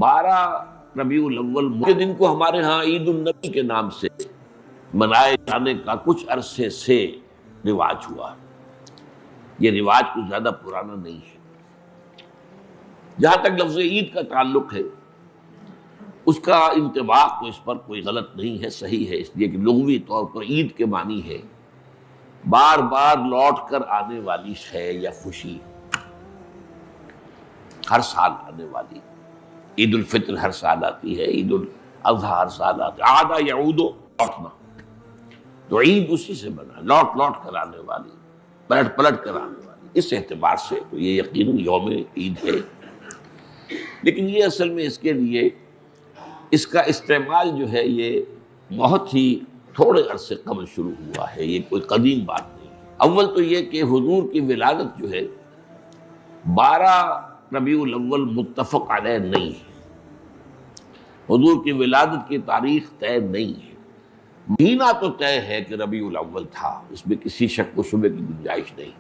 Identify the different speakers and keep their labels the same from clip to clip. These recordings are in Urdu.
Speaker 1: 12 ربیع الاول کے دن کو ہمارے ہاں عید النبی کے نام سے منائے جانے کا کچھ عرصے سے رواج ہوا۔ یہ رواج کچھ زیادہ پرانا نہیں ہے۔ جہاں تک لفظ عید کا تعلق ہے، اس کا انطباق تو اس پر کوئی غلط نہیں ہے، صحیح ہے، اس لیے کہ لغوی طور پر عید کے معنی ہے بار بار لوٹ کر آنے والی شے یا خوشی، ہر سال آنے والی۔ عید الفطر ہر سال آتی ہے، عید الاضحیٰ ہر سال آتی ہے، عاد یعود، لوٹنا، تو عید اسی سے بنا، لوٹ لوٹ کر آنے والی، پلٹ پلٹ کر آنے والی۔ اس اعتبار سے تو یہ یقیناً یوم عید ہے، لیکن یہ اصل میں اس کے لیے اس کا استعمال جو ہے یہ بہت ہی تھوڑے عرصے قبل شروع ہوا ہے، یہ کوئی قدیم بات نہیں ہے۔ اول تو یہ کہ حضور کی ولادت جو ہے 12 ربیع الاول متفق علیہ نہیں ہے، حضور کی ولادت کی تاریخ طے نہیں ہے۔ مہینہ تو طے ہے کہ ربیع الاول تھا، اس میں کسی شک و شبے کی گنجائش نہیں،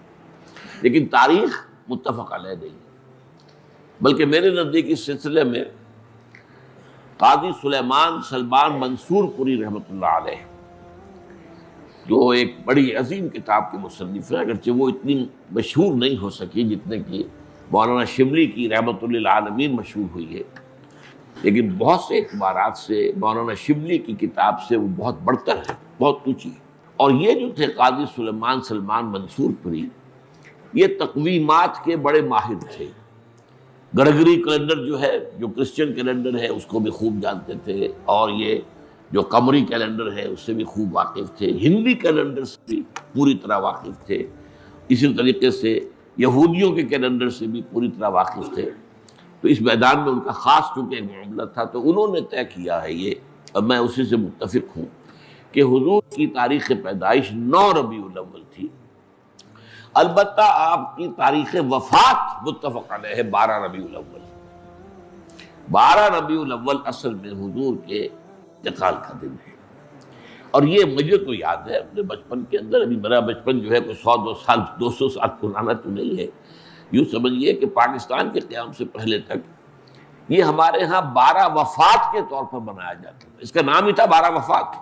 Speaker 1: لیکن تاریخ متفق علیہ نہیں، بلکہ میرے نزدیک اس سلسلے میں قاضی سلیمان سلمان منصور پوری رحمۃ اللہ علیہ، جو ایک بڑی عظیم کتاب کے مصنف ہیں، اگرچہ وہ اتنی مشہور نہیں ہو سکی جتنے کی مولانا شبلی کی رحمۃ للعالمین مشہور ہوئی ہے، لیکن بہت سے اعتبارات سے مولانا شبلی کی کتاب سے وہ بہت بڑھتر ہے، بہت اونچی ہے۔ اور یہ جو تھے قاضی سلیمان سلمان منصور پوری، یہ تقویمات کے بڑے ماہر تھے۔ گرگری کیلنڈر جو ہے، جو کرسچن کیلنڈر ہے، اس کو بھی خوب جانتے تھے، اور یہ جو قمری کیلنڈر ہے اس سے بھی خوب واقف تھے، ہندی کیلنڈر سے بھی پوری طرح واقف تھے، اسی طریقے سے یہودیوں کے کیلنڈر سے بھی پوری طرح واقف تھے۔ تو اس میدان میں ان کا خاص چونکہ ایک معاملہ تھا، تو انہوں نے طے کیا ہے یہ، اور میں اسی سے متفق ہوں، کہ حضور کی تاریخ پیدائش 9 ربیع الاول تھی، البتہ آپ کی تاریخ وفات متفق علیہ ہے 12 ربیع الاول۔ 12 ربیع الاول اصل میں حضور کے انتقال کا دن ہے، اور یہ مجھے تو یاد ہے اپنے بچپن کے اندر، ابھی میرا بچپن جو ہے کوئی 200 سال پرانا تو نہیں ہے، یوں سمجھیے کہ پاکستان کے قیام سے پہلے تک یہ ہمارے ہاں 12 وفات کے طور پر منایا جاتا تھا، اس کا نام ہی تھا 12 وفات۔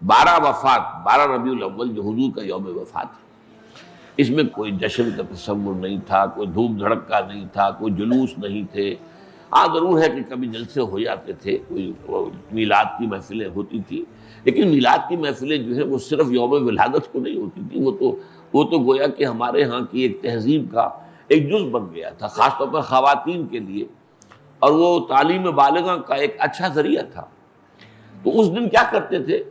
Speaker 1: 12 وفات، 12 ربیع الاول جو حضور کا یوم وفات ہے، اس میں کوئی جشن کا تصور نہیں تھا، کوئی دھوم دھڑکا نہیں تھا، کوئی جلوس نہیں تھے۔ ہاں ضرور ہے کہ کبھی جلسے ہو جاتے تھے، کوئی میلاد کی محفلیں ہوتی تھی، لیکن میلاد کی محفلیں جو ہے وہ صرف یوم ولادت کو نہیں ہوتی تھی، وہ تو گویا کہ ہمارے ہاں کی ایک تہذیب کا ایک جز بن گیا تھا، خاص طور پر خواتین کے لیے، اور وہ تعلیم بالغہ کا ایک اچھا ذریعہ تھا۔ تو اس دن کیا کرتے تھے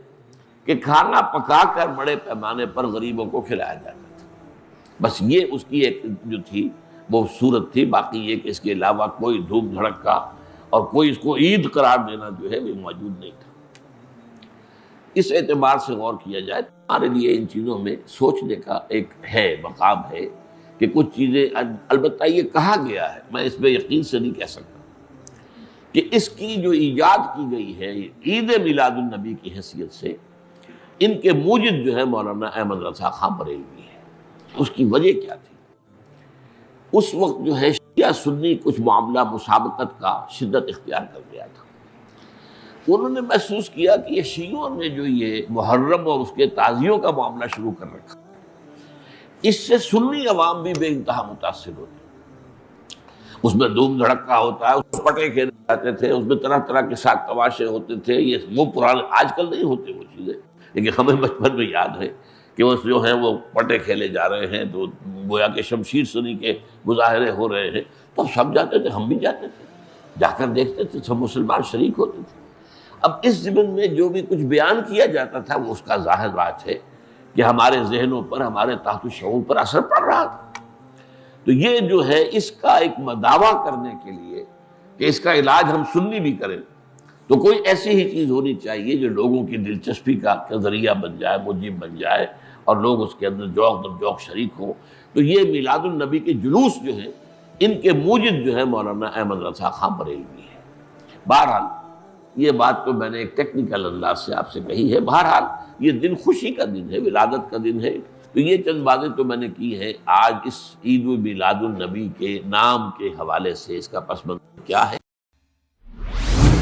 Speaker 1: کہ کھانا پکا کر بڑے پیمانے پر غریبوں کو کھلایا جاتا تھا، بس یہ اس کی ایک جو تھی وہ صورت تھی، باقی یہ کہ اس کے علاوہ کوئی دھوم دھڑکا اور کوئی اس کو عید قرار دینا جو ہے وہ موجود نہیں تھا۔ اس اعتبار سے غور کیا جائے تو ہمارے لیے ان چیزوں میں سوچنے کا ایک ہے مقام ہے کہ کچھ چیزیں، البتہ یہ کہا گیا ہے، میں اس میں یقین سے نہیں کہہ سکتا، کہ اس کی جو ایجاد کی گئی ہے عید میلاد النبی کی حیثیت سے، ان کے موجد جو ہے مولانا احمد رضا خان بریلوی ہے۔ اس کی وجہ کیا تھی؟ اس وقت جو ہے شیعہ سنی کچھ معاملہ مسابقت کا شدت اختیار کر گیا تھا۔ انہوں نے محسوس کیا کہ یہ شیعوں نے جو یہ محرم اور اس کے تعزیوں کا معاملہ شروع کر رکھا، اس سے سنی عوام بھی بے انتہا متاثر ہوتی، اس میں دھوم دھڑکا ہوتا ہے، اس میں پٹے کھیلے جاتے تھے، اس میں طرح طرح کے ساتھ تماشے ہوتے تھے، یہ وہ پرانے، آج کل نہیں ہوتے وہ چیزیں، لیکن ہمیں بچپن میں یاد ہے کہ وہ جو ہیں وہ پٹے کھیلے جا رہے ہیں، تو گویا کہ شمشیر سنی کے مظاہرے ہو رہے ہیں، تو سب جاتے تھے، ہم بھی جاتے تھے، جا کر دیکھتے تھے، سب مسلمان شریک ہوتے تھے۔ اب اس ضمن میں جو بھی کچھ بیان کیا جاتا تھا وہ اس کا ظاہر بات ہے کہ ہمارے ذہنوں پر، ہمارے تحت الشعور پر اثر پڑ رہا تھا۔ تو یہ جو ہے اس کا ایک دعویٰ کرنے کے لیے کہ اس کا علاج ہم سنی بھی کریں، تو کوئی ایسی ہی چیز ہونی چاہیے جو لوگوں کی دلچسپی کا ذریعہ بن جائے، موجب بن جائے، اور لوگ اس کے اندر ذوق در ذوق شریک ہوں۔ تو یہ میلاد النبی کے جلوس جو ہیں، ان کے موجد جو ہے مولانا احمد رضا خان بریلوی ہے۔ بہرحال یہ بات تو میں نے ایک ٹیکنیکل انداز سے آپ سے کہی ہے، بہرحال یہ دن خوشی کا دن ہے، ولادت کا دن ہے، تو یہ چند باتیں تو میں نے کی ہے۔ آج اس عید میلاد النبی کے نام کے حوالے سے اس کا پس منظر کیا ہے؟